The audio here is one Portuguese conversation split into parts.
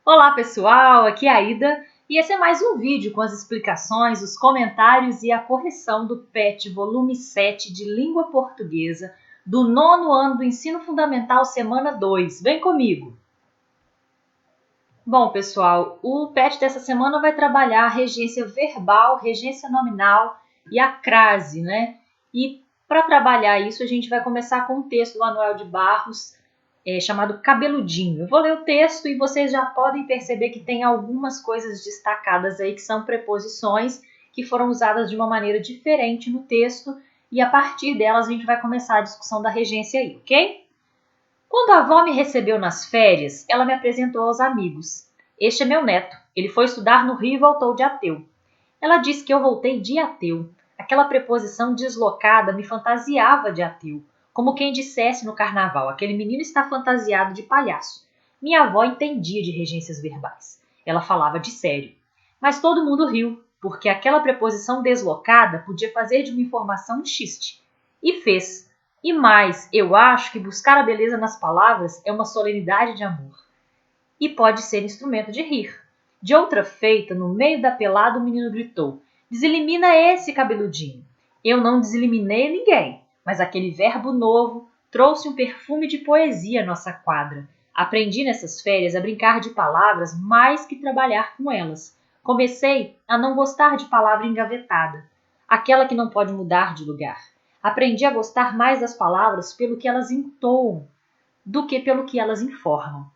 Olá pessoal, aqui é a Ida e esse é mais um vídeo com as explicações, os comentários e a correção do PET volume 7 de Língua Portuguesa do 9º ano do Ensino Fundamental, semana 2. Vem comigo! Bom pessoal, o PET dessa semana vai trabalhar a regência verbal, regência nominal e a crase, né? E para trabalhar isso a gente vai começar com um texto do Manuel de Barros, chamado Cabeludinho. Eu vou ler o texto e vocês já podem perceber que tem algumas coisas destacadas aí que são preposições que foram usadas de uma maneira diferente no texto e a partir delas a gente vai começar a discussão da regência aí, ok? Quando a avó me recebeu nas férias, ela me apresentou aos amigos. Este é meu neto. Ele foi estudar no Rio e voltou de ateu. Ela disse que eu voltei de ateu. Aquela preposição deslocada me fantasiava de ateu, como quem dissesse no carnaval, aquele menino está fantasiado de palhaço. Minha avó entendia de regências verbais. Ela falava de sério. Mas todo mundo riu, porque aquela preposição deslocada podia fazer de uma informação um xiste. E fez. E mais, eu acho que buscar a beleza nas palavras é uma solenidade de amor. E pode ser instrumento de rir. De outra feita, no meio da pelada, o menino gritou: "Deselimina esse, cabeludinho!" Eu não deseliminei ninguém, mas aquele verbo novo trouxe um perfume de poesia à nossa quadra. Aprendi nessas férias a brincar de palavras mais que trabalhar com elas. Comecei a não gostar de palavra engavetada, aquela que não pode mudar de lugar. Aprendi a gostar mais das palavras pelo que elas entoam do que pelo que elas informam.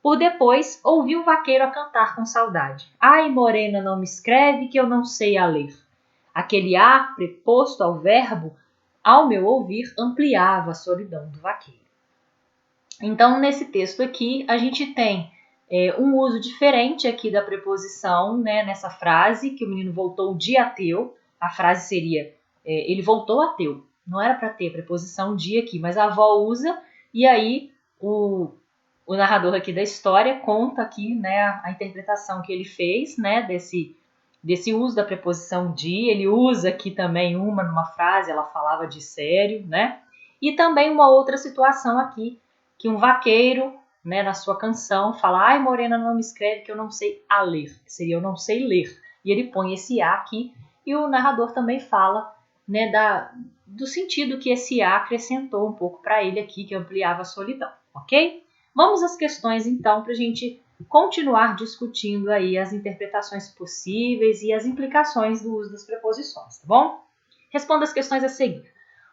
Por depois, ouvi o vaqueiro a cantar com saudade. Ai, morena, não me escreve que eu não sei a ler. Aquele ar preposto ao verbo, ao meu ouvir, ampliava a solidão do vaqueiro. Então, nesse texto aqui, a gente tem um uso diferente aqui da preposição, né, nessa frase, que o menino voltou de ateu. A frase seria, ele voltou ateu. Não era para ter preposição de aqui, mas a avó usa, e aí o narrador aqui da história conta aqui, né, a interpretação que ele fez, né, desse uso da preposição de. Ele usa aqui também numa frase, ela falava de sério, né? E também uma outra situação aqui, que um vaqueiro, né, na sua canção, fala: ai, morena, não me escreve que eu não sei a ler. Seria eu não sei ler. E ele põe esse A aqui, e o narrador também fala, né, do sentido que esse A acrescentou um pouco para ele aqui, que ampliava a solidão, ok? Vamos às questões, então, para a gente continuar discutindo aí as interpretações possíveis e as implicações do uso das preposições, tá bom? Responda as questões a seguir.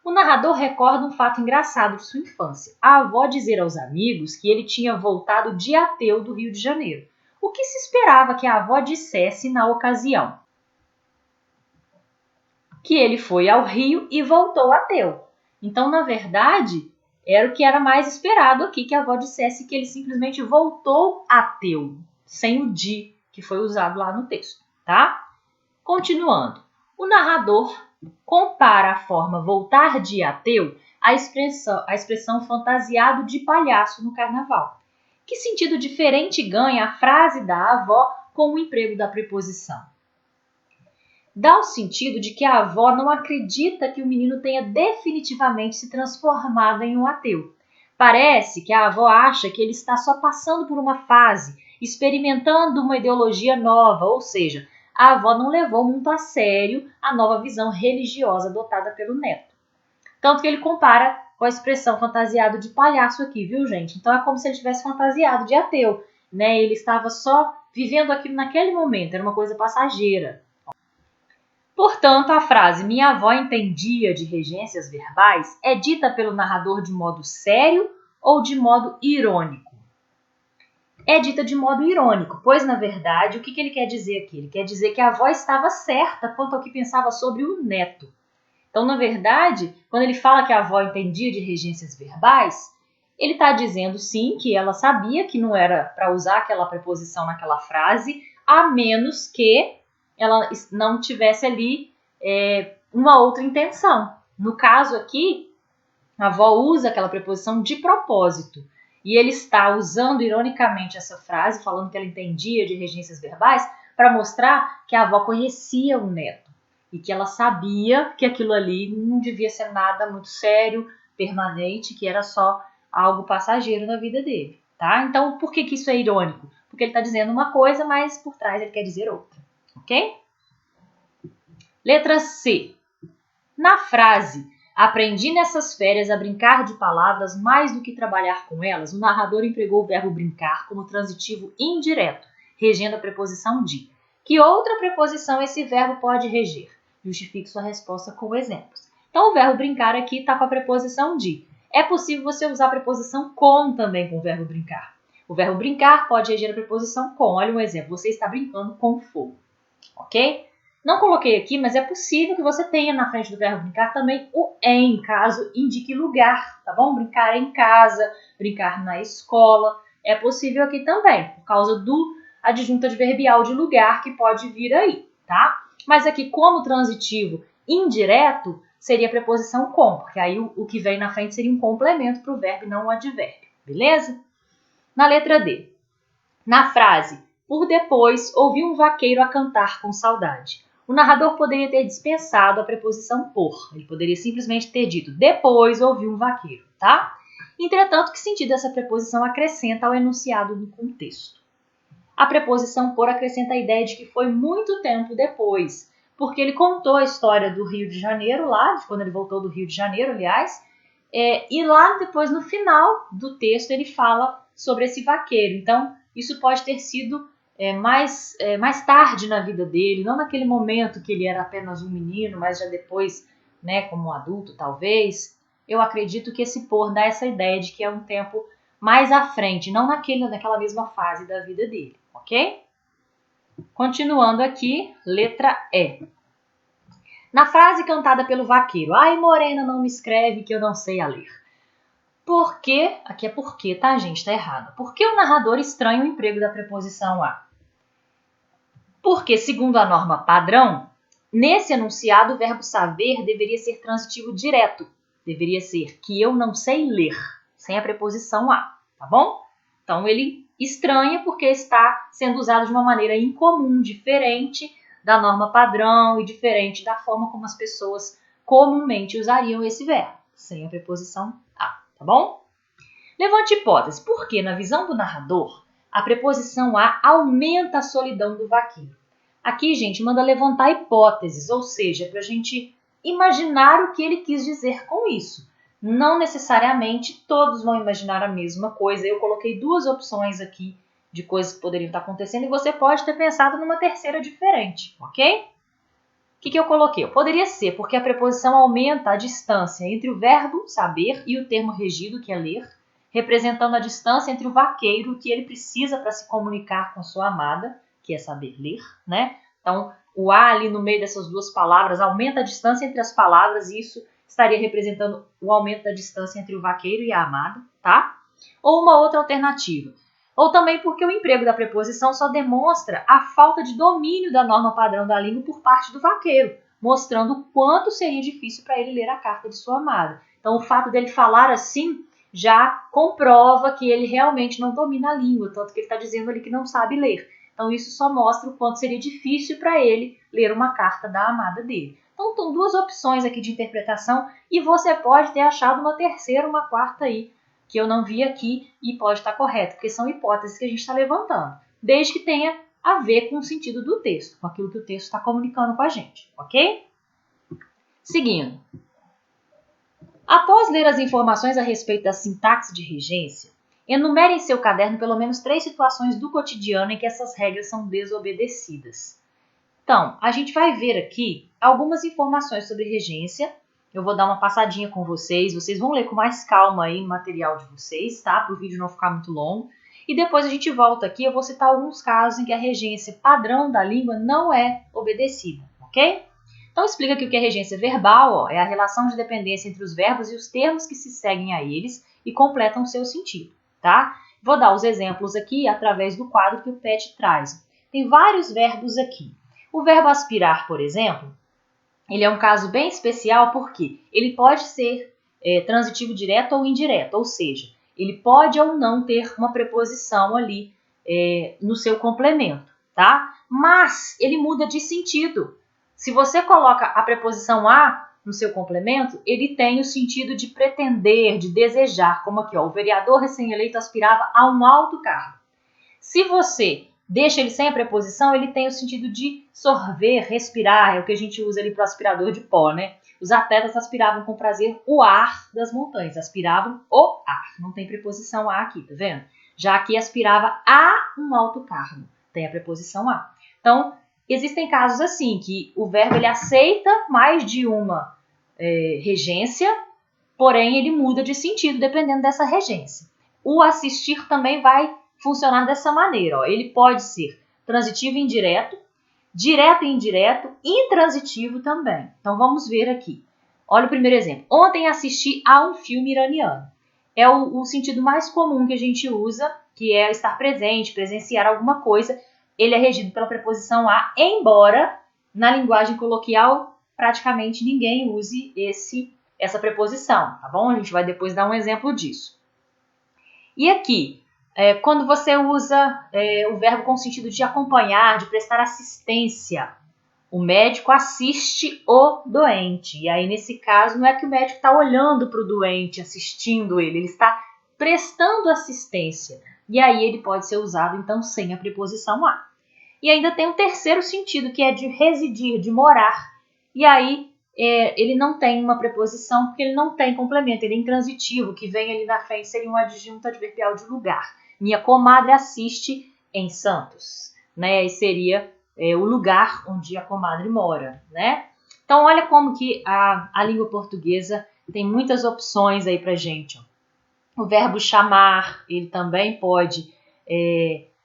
O narrador recorda um fato engraçado de sua infância. A avó dizer aos amigos que ele tinha voltado de ateu do Rio de Janeiro. O que se esperava que a avó dissesse na ocasião? Que ele foi ao Rio e voltou ateu. Então, na verdade, era o que era mais esperado aqui, que a avó dissesse que ele simplesmente voltou ateu, sem o de, que foi usado lá no texto, tá? Continuando, o narrador compara a forma voltar de ateu à expressão fantasiado de palhaço no carnaval. Que sentido diferente ganha a frase da avó com o emprego da preposição? Dá o sentido de que a avó não acredita que o menino tenha definitivamente se transformado em um ateu. Parece que a avó acha que ele está só passando por uma fase, experimentando uma ideologia nova, ou seja, a avó não levou muito a sério a nova visão religiosa adotada pelo neto. Tanto que ele compara com a expressão fantasiado de palhaço aqui, viu, gente? Então é como se ele tivesse fantasiado de ateu, né? Ele estava só vivendo aquilo naquele momento, era uma coisa passageira. Portanto, a frase "minha avó entendia de regências verbais" é dita pelo narrador de modo sério ou de modo irônico? É dita de modo irônico, pois, na verdade, o que ele quer dizer aqui? Ele quer dizer que a avó estava certa quanto ao que pensava sobre o neto. Então, na verdade, quando ele fala que a avó entendia de regências verbais, ele está dizendo, sim, que ela sabia que não era para usar aquela preposição naquela frase, a menos que ela não tivesse ali uma outra intenção. No caso aqui, a avó usa aquela preposição de propósito. E ele está usando ironicamente essa frase, falando que ela entendia de regências verbais, para mostrar que a avó conhecia o neto. E que ela sabia que aquilo ali não devia ser nada muito sério, permanente, que era só algo passageiro na vida dele. Tá? Então, por que isso é irônico? porque ele está dizendo uma coisa, mas por trás ele quer dizer outra, ok? Letra C. Na frase, aprendi nessas férias a brincar de palavras mais do que trabalhar com elas, o narrador empregou o verbo brincar como transitivo indireto, regendo a preposição de. Que outra preposição esse verbo pode reger? Justifique sua resposta com exemplos. Então, o verbo brincar aqui está com a preposição de. É possível você usar a preposição com também com o verbo brincar. O verbo brincar pode reger a preposição com. Olha um exemplo. Você está brincando com fogo. Ok? Não coloquei aqui, mas é possível que você tenha na frente do verbo brincar também o em, caso indique lugar, tá bom? Brincar em casa, brincar na escola. É possível aqui também, por causa do adjunto adverbial de lugar que pode vir aí, tá? Mas aqui, como transitivo indireto, seria a preposição com, porque aí o que vem na frente seria um complemento para o verbo e não um advérbio, beleza? Na letra D. Na frase, por depois, ouvi um vaqueiro a cantar com saudade. O narrador poderia ter dispensado a preposição por. Ele poderia simplesmente ter dito, depois ouvi um vaqueiro, tá? Entretanto, que sentido essa preposição acrescenta ao enunciado do contexto? A preposição por acrescenta a ideia de que foi muito tempo depois, porque ele contou a história do Rio de Janeiro lá, de quando ele voltou do Rio de Janeiro, aliás, e lá depois, no final do texto, ele fala sobre esse vaqueiro. Então, isso pode ter sido mais tarde na vida dele, não naquele momento que ele era apenas um menino, mas já depois, né, como um adulto, talvez. Eu acredito que esse por dá essa ideia de que é um tempo mais à frente, não naquela mesma fase da vida dele, ok? Continuando aqui, letra E. Na frase cantada pelo vaqueiro, ai morena não me escreve que eu não sei a ler. Por quê? Aqui é porque, tá gente? Tá errado. Por que o narrador estranha o emprego da preposição a? Porque, segundo a norma padrão, nesse enunciado o verbo saber deveria ser transitivo direto. Deveria ser que eu não sei ler, sem a preposição a, tá bom? Então ele estranha porque está sendo usado de uma maneira incomum, diferente da norma padrão e diferente da forma como as pessoas comumente usariam esse verbo, sem a preposição a, tá bom? Levante hipótese, porque na visão do narrador, a preposição a aumenta a solidão do vaqueiro. Aqui, gente, manda levantar hipóteses, ou seja, para a gente imaginar o que ele quis dizer com isso. Não necessariamente todos vão imaginar a mesma coisa. Eu coloquei duas opções aqui de coisas que poderiam estar acontecendo e você pode ter pensado numa terceira diferente, ok? O que eu coloquei? Poderia ser porque a preposição aumenta a distância entre o verbo saber e o termo regido, que é ler, representando a distância entre o vaqueiro, o que ele precisa para se comunicar com sua amada, que é saber ler, né? Então, o a ali no meio dessas duas palavras aumenta a distância entre as palavras e isso estaria representando o aumento da distância entre o vaqueiro e a amada, tá? Ou uma outra alternativa. Ou também porque o emprego da preposição só demonstra a falta de domínio da norma padrão da língua por parte do vaqueiro, mostrando o quanto seria difícil para ele ler a carta de sua amada. Então, o fato dele falar assim já comprova que ele realmente não domina a língua, tanto que ele está dizendo ali que não sabe ler. Então, isso só mostra o quanto seria difícil para ele ler uma carta da amada dele. Então, estão duas opções aqui de interpretação e você pode ter achado uma terceira, uma quarta aí, que eu não vi aqui e pode estar correto, porque são hipóteses que a gente está levantando, desde que tenha a ver com o sentido do texto, com aquilo que o texto está comunicando com a gente, ok? Seguindo. Após ler as informações a respeito da sintaxe de regência, enumere em seu caderno pelo menos 3 situações do cotidiano em que essas regras são desobedecidas. Então, a gente vai ver aqui algumas informações sobre regência. Eu vou dar uma passadinha com vocês vão ler com mais calma aí no material de vocês, tá? Para o vídeo não ficar muito longo. E depois a gente volta aqui, eu vou citar alguns casos em que a regência padrão da língua não é obedecida, ok? Então, explica aqui o que é regência verbal, é a relação de dependência entre os verbos e os termos que se seguem a eles e completam seu sentido, tá? Vou dar os exemplos aqui através do quadro que o PET traz. Tem vários verbos aqui. O verbo aspirar, por exemplo, ele é um caso bem especial porque ele pode ser transitivo direto ou indireto, ou seja, ele pode ou não ter uma preposição ali no seu complemento, tá? Mas ele muda de sentido. Se você coloca a preposição a no seu complemento, ele tem o sentido de pretender, de desejar, como aqui, ó, o vereador recém-eleito aspirava a um alto cargo. Se você deixa ele sem a preposição, ele tem o sentido de sorver, respirar, é o que a gente usa ali para o aspirador de pó, né? Os atletas aspiravam com prazer o ar das montanhas, aspiravam o ar, não tem preposição a aqui, tá vendo? Já aqui aspirava a um alto cargo, tem a preposição a. Então, existem casos assim, que o verbo ele aceita mais de uma regência, porém ele muda de sentido dependendo dessa regência. O assistir também vai funcionar dessa maneira, ó. Ele pode ser transitivo e indireto, direto e indireto, intransitivo também. Então vamos ver aqui. Olha o primeiro exemplo. Ontem assisti a um filme iraniano. É o sentido mais comum que a gente usa, que é estar presente, presenciar alguma coisa. Ele é regido pela preposição a, embora na linguagem coloquial praticamente ninguém use essa preposição, tá bom? A gente vai depois dar um exemplo disso. E aqui, quando você usa o verbo com o sentido de acompanhar, de prestar assistência, o médico assiste o doente. E aí, nesse caso, não é que o médico está olhando para o doente, assistindo ele está prestando assistência. E aí ele pode ser usado, então, sem a preposição a. E ainda tem um terceiro sentido, que é de residir, de morar. E aí, ele não tem uma preposição, porque ele não tem complemento, ele é intransitivo, que vem ali na frente, seria um adjunto adverbial de lugar. Minha comadre assiste em Santos, né? E seria o lugar onde a comadre mora, né? Então, olha como que a língua portuguesa tem muitas opções aí pra gente, ó. O verbo chamar, ele também pode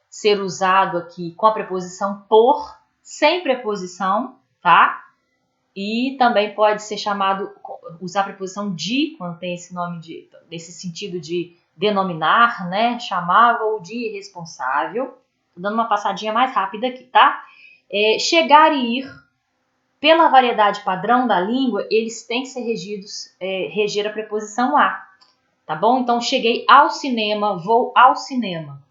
ser usado aqui com a preposição por, sem preposição, tá? E também pode ser chamado, usar a preposição de, quando tem esse nome desse sentido de denominar, né? Chamava-o de responsável. Tô dando uma passadinha mais rápida aqui, tá? Chegar e ir, pela variedade padrão da língua, eles têm que ser reger a preposição a, tá bom? Então, cheguei ao cinema, vou ao cinema.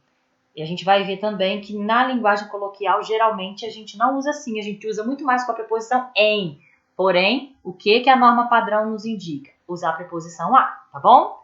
E a gente vai ver também que na linguagem coloquial, geralmente, a gente não usa assim, a gente usa muito mais com a preposição em. Porém, o que a norma padrão nos indica? Usar a preposição a, tá bom?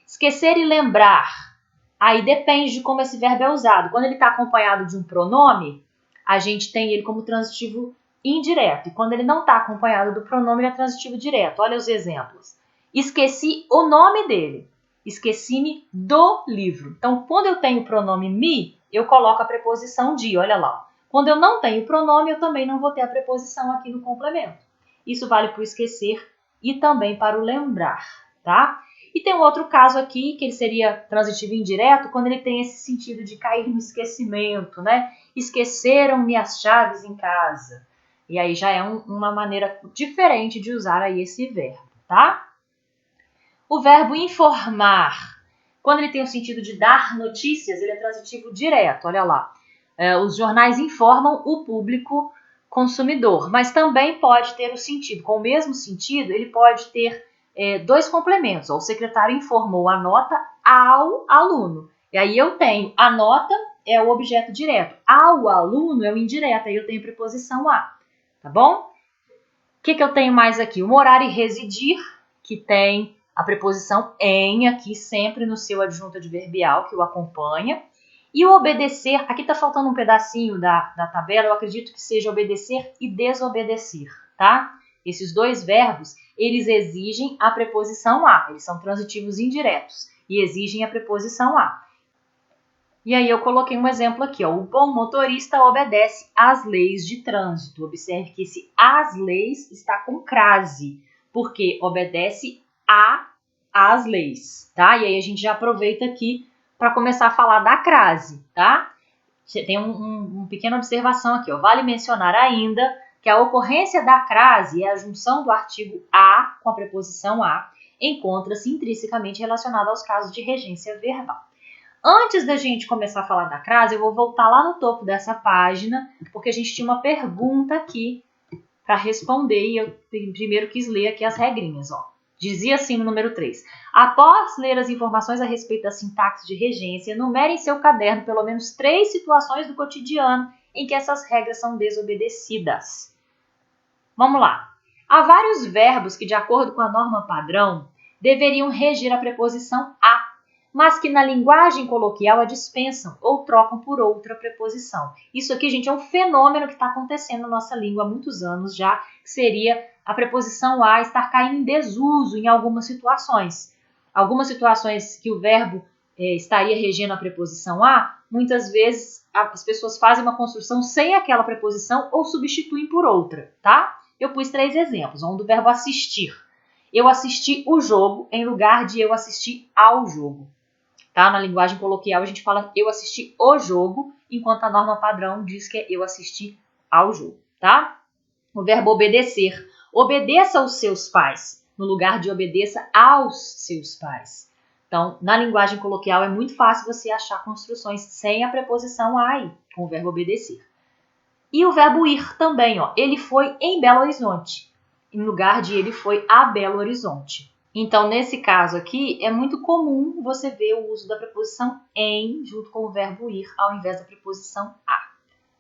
Esquecer e lembrar. Aí depende de como esse verbo é usado. Quando ele está acompanhado de um pronome, a gente tem ele como transitivo indireto. E quando ele não está acompanhado do pronome, ele é transitivo direto. Olha os exemplos. Esqueci o nome dele. Esqueci-me do livro. Então, quando eu tenho o pronome me, eu coloco a preposição de. Olha lá. Quando eu não tenho o pronome, eu também não vou ter a preposição aqui no complemento. Isso vale para o esquecer e também para o lembrar, tá? E tem um outro caso aqui, que ele seria transitivo indireto, quando ele tem esse sentido de cair no esquecimento, né? Esqueceram-me as chaves em casa. E aí já é uma maneira diferente de usar aí esse verbo, tá? O verbo informar, quando ele tem o sentido de dar notícias, ele é transitivo direto, olha lá. Os jornais informam o público consumidor, mas também pode ter o sentido, com o mesmo sentido, ele pode ter dois complementos. O secretário informou a nota ao aluno. E aí eu tenho a nota é o objeto direto, ao aluno é o indireto, aí eu tenho preposição a, tá bom? O que eu tenho mais aqui? O morar e residir, que tem a preposição em aqui sempre no seu adjunto adverbial que o acompanha. E o obedecer, aqui está faltando um pedacinho da tabela, eu acredito que seja obedecer e desobedecer, tá? Esses dois verbos, eles exigem a preposição a, eles são transitivos indiretos e exigem a preposição a. E aí eu coloquei um exemplo aqui, ó, o bom motorista obedece às leis de trânsito. Observe que esse às leis está com crase, porque obedece às leis, tá? E aí a gente já aproveita aqui para começar a falar da crase, tá? Tem uma pequena observação aqui, ó. Vale mencionar ainda que a ocorrência da crase é a junção do artigo a com a preposição a, encontra-se intrinsecamente relacionada aos casos de regência verbal. Antes da gente começar a falar da crase, eu vou voltar lá no topo dessa página, porque a gente tinha uma pergunta aqui para responder e eu primeiro quis ler aqui as regrinhas, ó. Dizia assim no número 3. Após ler as informações a respeito da sintaxe de regência, enumere em seu caderno pelo menos 3 situações do cotidiano em que essas regras são desobedecidas. Vamos lá. Há vários verbos que, de acordo com a norma padrão, deveriam reger a preposição a, mas que na linguagem coloquial a dispensam ou trocam por outra preposição. Isso aqui, gente, é um fenômeno que está acontecendo na nossa língua há muitos anos já, que seria a preposição a estar caindo em desuso em algumas situações. Algumas situações que o verbo estaria regendo a preposição a, muitas vezes as pessoas fazem uma construção sem aquela preposição ou substituem por outra, tá? Eu pus 3 exemplos, um do verbo assistir. Eu assisti o jogo em lugar de eu assisti ao jogo. Tá? Na linguagem coloquial a gente fala eu assisti o jogo, enquanto a norma padrão diz que é eu assisti ao jogo. Tá? O verbo obedecer. Obedeça aos seus pais, no lugar de obedeça aos seus pais. Então, na linguagem coloquial é muito fácil você achar construções sem a preposição a com o verbo obedecer. E o verbo ir também, ó. Ele foi em Belo Horizonte, em lugar de ele foi a Belo Horizonte. Então, nesse caso aqui, é muito comum você ver o uso da preposição em junto com o verbo ir, ao invés da preposição a,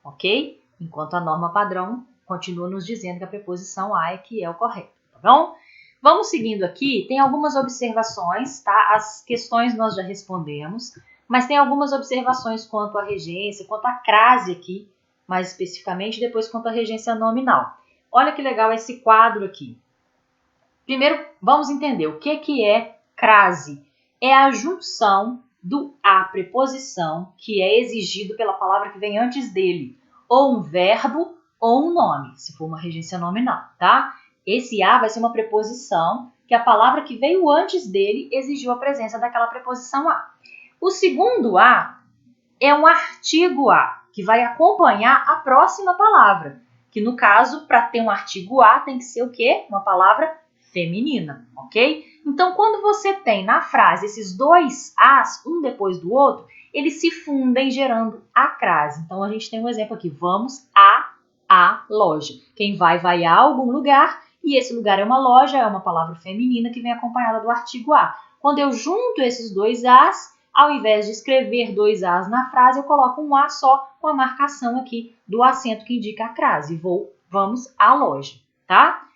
ok? Enquanto a norma padrão continua nos dizendo que a preposição a é que é o correto, tá bom? Vamos seguindo aqui, tem algumas observações, tá? As questões nós já respondemos, mas tem algumas observações quanto à regência, quanto à crase aqui, mais especificamente, depois quanto à regência nominal. Olha que legal esse quadro aqui. Primeiro, vamos entender o que é crase. É a junção do a preposição que é exigido pela palavra que vem antes dele, ou um verbo ou um nome, se for uma regência nominal, tá? Esse a vai ser uma preposição que a palavra que veio antes dele exigiu a presença daquela preposição a. O segundo a é um artigo a, que vai acompanhar a próxima palavra, que no caso, para ter um artigo a, tem que ser o quê? Uma palavra feminina, ok? Então, quando você tem na frase esses 2 as, um depois do outro, eles se fundem gerando a crase. Então, a gente tem um exemplo aqui, vamos à loja. Quem vai a algum lugar, e esse lugar é uma loja, é uma palavra feminina que vem acompanhada do artigo a. Quando eu junto esses 2 as, ao invés de escrever 2 as na frase, eu coloco um a só com a marcação aqui do acento que indica a crase. Vamos à loja, tá?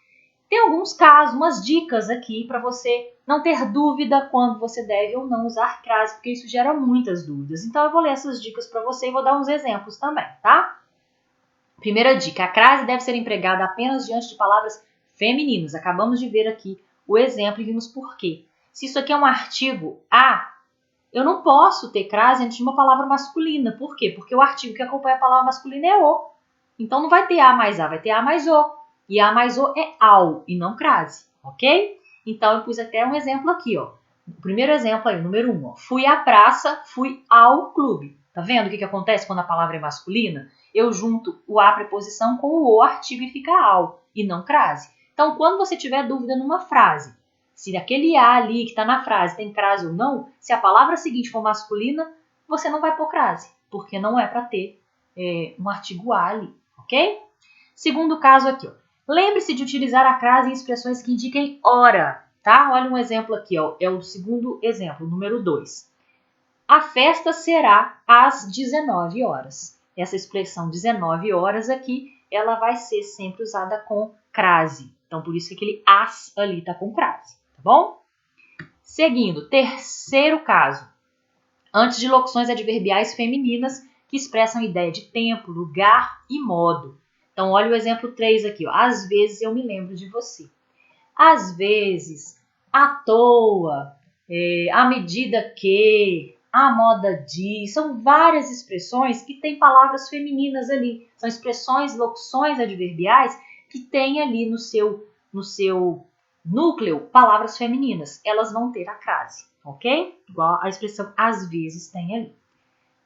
Tem alguns casos, umas dicas aqui para você não ter dúvida quando você deve ou não usar crase, porque isso gera muitas dúvidas. Então, eu vou ler essas dicas para você e vou dar uns exemplos também, tá? Primeira dica, a crase deve ser empregada apenas diante de palavras femininas. Acabamos de ver aqui o exemplo e vimos por quê. Se isso aqui é um artigo a, eu não posso ter crase antes de uma palavra masculina. Por quê? Porque o artigo que acompanha a palavra masculina é o. Então, não vai ter a mais a, vai ter a mais o. E a mais o é ao e não crase, ok? Então, eu pus até um exemplo aqui, ó. O primeiro exemplo aí, o número 1, ó. Fui à praça, fui ao clube. Tá vendo o que acontece quando a palavra é masculina? Eu junto o a preposição com o artigo e fica ao, e não crase. Então, quando você tiver dúvida numa frase, se aquele a ali que está na frase tem crase ou não, se a palavra seguinte for masculina, você não vai pôr crase, porque não é para ter um artigo a ali, ok? Segundo caso aqui, ó. Lembre-se de utilizar a crase em expressões que indiquem hora, tá? Olha um exemplo aqui, ó. É o segundo exemplo, número 2. A festa será às 19 horas. Essa expressão 19 horas aqui, ela vai ser sempre usada com crase. Então, por isso que aquele as ali tá com crase, tá bom? Seguindo, terceiro caso. Antes de locuções adverbiais femininas que expressam ideia de tempo, lugar e modo. Então, olha o exemplo 3 aqui. Ó. Às vezes eu me lembro de você. Às vezes, à toa, à medida que, à moda de. São várias expressões que têm palavras femininas ali. São expressões, locuções adverbiais que têm ali no seu núcleo palavras femininas. Elas vão ter a crase, ok? Igual a expressão às vezes tem ali.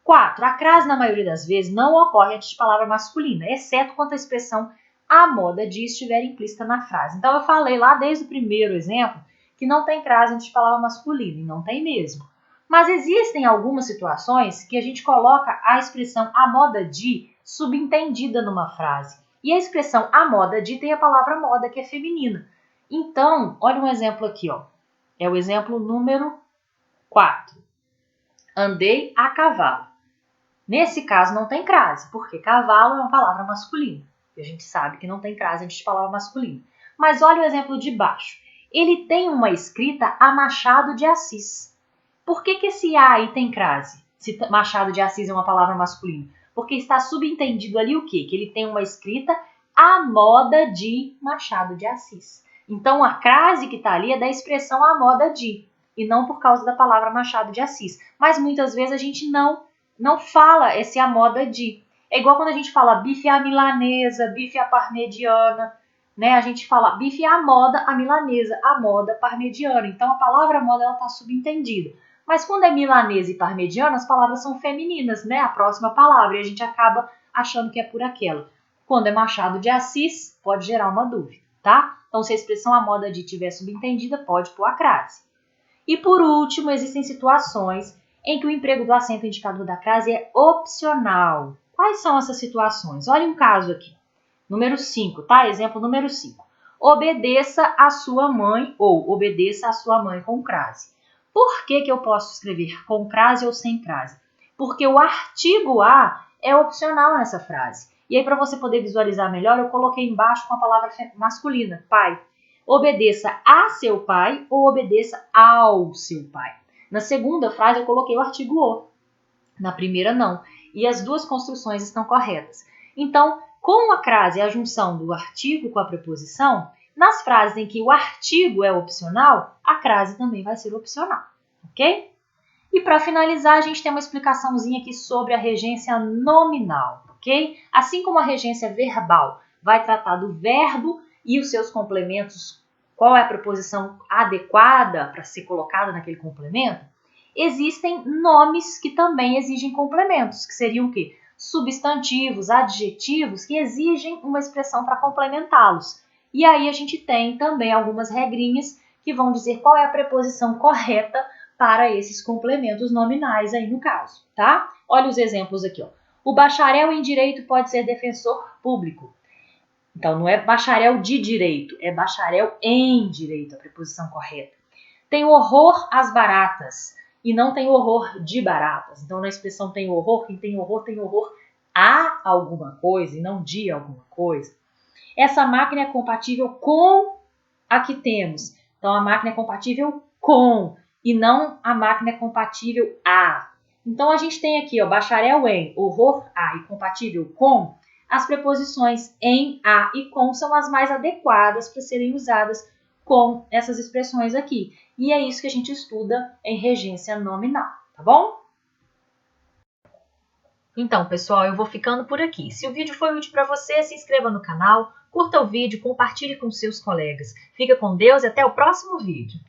4. A crase, na maioria das vezes, não ocorre antes de palavra masculina, exceto quando a expressão a moda de estiver implícita na frase. Então, eu falei lá desde o primeiro exemplo que não tem crase antes de palavra masculina, e não tem mesmo. Mas existem algumas situações que a gente coloca a expressão a moda de subentendida numa frase. E a expressão a moda de tem a palavra moda, que é feminina. Então, olha um exemplo aqui, ó. É o exemplo número 4. Andei a cavalo. Nesse caso não tem crase, porque cavalo é uma palavra masculina. E a gente sabe que não tem crase antes de palavra masculina. Mas olha o exemplo de baixo. Ele tem uma escrita a Machado de Assis. Por que esse A aí tem crase? Se Machado de Assis é uma palavra masculina. Porque está subentendido ali o quê? Que ele tem uma escrita à moda de Machado de Assis. Então, a crase que está ali é da expressão à moda de, e não por causa da palavra Machado de Assis. Mas muitas vezes a gente não fala esse à moda de. É igual quando a gente fala bife à milanesa, bife à parmegiana, né? A gente fala bife à moda à milanesa, à moda parmegiana. Então, a palavra moda está subentendida. Mas quando é milanesa e parmegiana, as palavras são femininas, né? A próxima palavra, e a gente acaba achando que é por aquela. Quando é Machado de Assis, pode gerar uma dúvida, tá? Então, se a expressão à moda de estiver subentendida, pode pôr a crase. E por último, existem situações em que o emprego do acento indicador da crase é opcional. Quais são essas situações? Olha um caso aqui. Número 5, tá? Exemplo número 5. Obedeça a sua mãe ou obedeça a sua mãe com crase. Por que eu posso escrever com crase ou sem crase? Porque o artigo a é opcional nessa frase. E aí, para você poder visualizar melhor, eu coloquei embaixo com a palavra masculina, pai. Obedeça a seu pai ou obedeça ao seu pai. Na segunda frase, eu coloquei o artigo o. Na primeira, não. E as duas construções estão corretas. Então, com a crase, a junção do artigo com a preposição, nas frases em que o artigo é opcional, a crase também vai ser opcional, ok? E para finalizar, a gente tem uma explicaçãozinha aqui sobre a regência nominal, ok? Assim como a regência verbal vai tratar do verbo e os seus complementos, qual é a preposição adequada para ser colocada naquele complemento, existem nomes que também exigem complementos, que seriam o quê? Substantivos, adjetivos, que exigem uma expressão para complementá-los. E aí a gente tem também algumas regrinhas que vão dizer qual é a preposição correta para esses complementos nominais aí no caso, tá? Olha os exemplos aqui, ó. O bacharel em direito pode ser defensor público. Então, não é bacharel de direito, é bacharel em direito, a preposição correta. Tem horror às baratas e não tem horror de baratas. Então, na expressão tem horror, quem tem horror a alguma coisa e não de alguma coisa. Essa máquina é compatível com a que temos. Então, a máquina é compatível com e não a máquina é compatível a. Então, a gente tem aqui, ó, bacharel em, horror a e compatível com. As preposições em, a e com são as mais adequadas para serem usadas com essas expressões aqui. E é isso que a gente estuda em regência nominal, tá bom? Então, pessoal, eu vou ficando por aqui. Se o vídeo foi útil para você, se inscreva no canal, curta o vídeo, compartilhe com seus colegas. Fica com Deus e até o próximo vídeo.